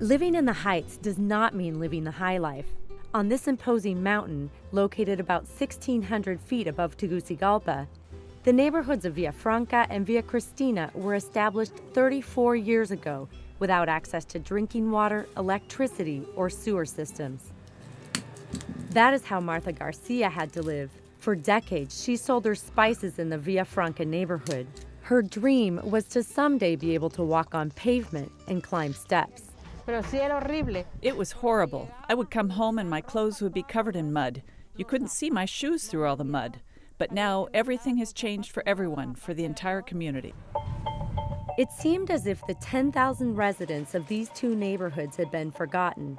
Living in the Heights does not mean living the high life. On this imposing mountain, located about 1,600 feet above Tegucigalpa, the neighborhoods of Villafranca and Villa Cristina were established 34 years ago without access to drinking water, electricity, or sewer systems. That is how Martha Garcia had to live. For decades, she sold her spices in the Villafranca neighborhood. Her dream was to someday be able to walk on pavement and climb steps. It was horrible. I would come home and my clothes would be covered in mud. You couldn't see my shoes through all the mud. But now everything has changed for everyone, for the entire community. It seemed as if the 10,000 residents of these two neighborhoods had been forgotten.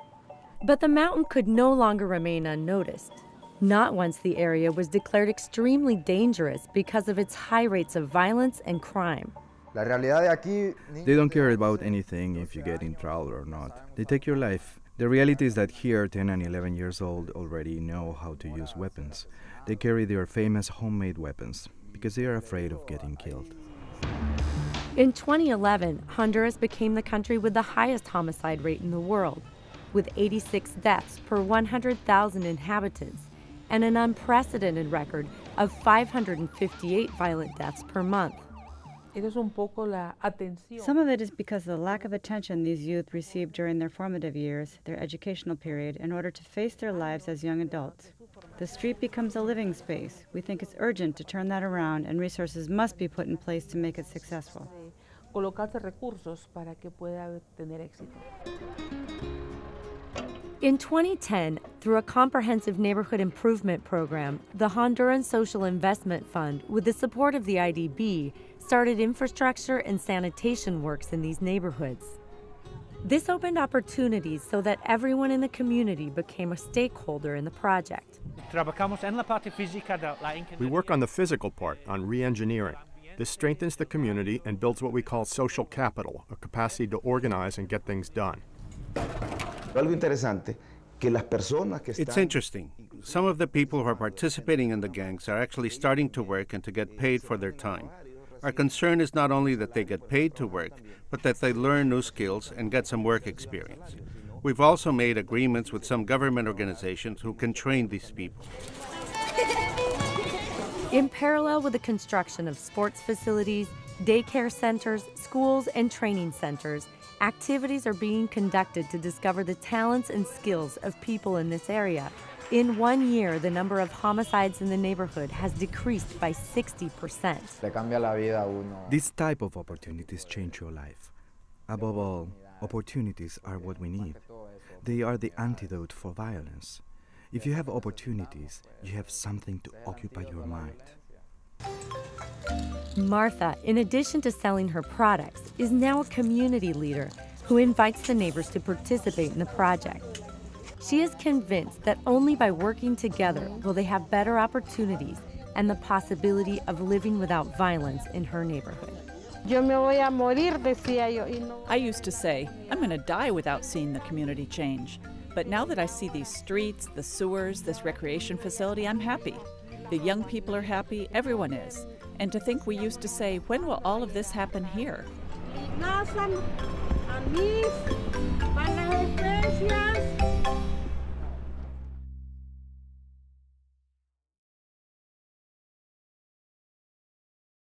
But the mountain could no longer remain unnoticed. Not once the area was declared extremely dangerous because of its high rates of violence and crime. They don't care about anything if you get in trouble or not. They take your life. The reality is that here, 10 and 11 years old already know how to use weapons. They carry their famous homemade weapons because they are afraid of getting killed. In 2011, Honduras became the country with the highest homicide rate in the world, with 86 deaths per 100,000 inhabitants and an unprecedented record of 558 violent deaths per month. Some of it is because of the lack of attention these youth receive during their formative years, their educational period, in order to face their lives as young adults. The street becomes a living space. We think it's urgent to turn that around, and resources must be put in place to make it successful. In 2010, through a comprehensive neighborhood improvement program, the Honduran Social Investment Fund, with the support of the IDB, started infrastructure and sanitation works in these neighborhoods. This opened opportunities so that everyone in the community became a stakeholder in the project. We work on the physical part, on re-engineering. This strengthens the community and builds what we call social capital, a capacity to organize and get things done. It's interesting. Some of the people who are participating in the gangs are actually starting to work and to get paid for their time. Our concern is not only that they get paid to work, but that they learn new skills and get some work experience. We've also made agreements with some government organizations who can train these people. In parallel with the construction of sports facilities, daycare centers, schools, and training centers, activities are being conducted to discover the talents and skills of people in this area. In 1 year, the number of homicides in the neighborhood has decreased by 60%. These type of opportunities change your life. Above all, opportunities are what we need. They are the antidote for violence. If you have opportunities, you have something to occupy your mind. Martha, in addition to selling her products, is now a community leader who invites the neighbors to participate in the project. She is convinced that only by working together will they have better opportunities and the possibility of living without violence in her neighborhood. I used to say, I'm going to die without seeing the community change. But now that I see these streets, the sewers, this recreation facility, I'm happy. The young people are happy, everyone is. And to think we used to say, when will all of this happen here? Anís, para las especias.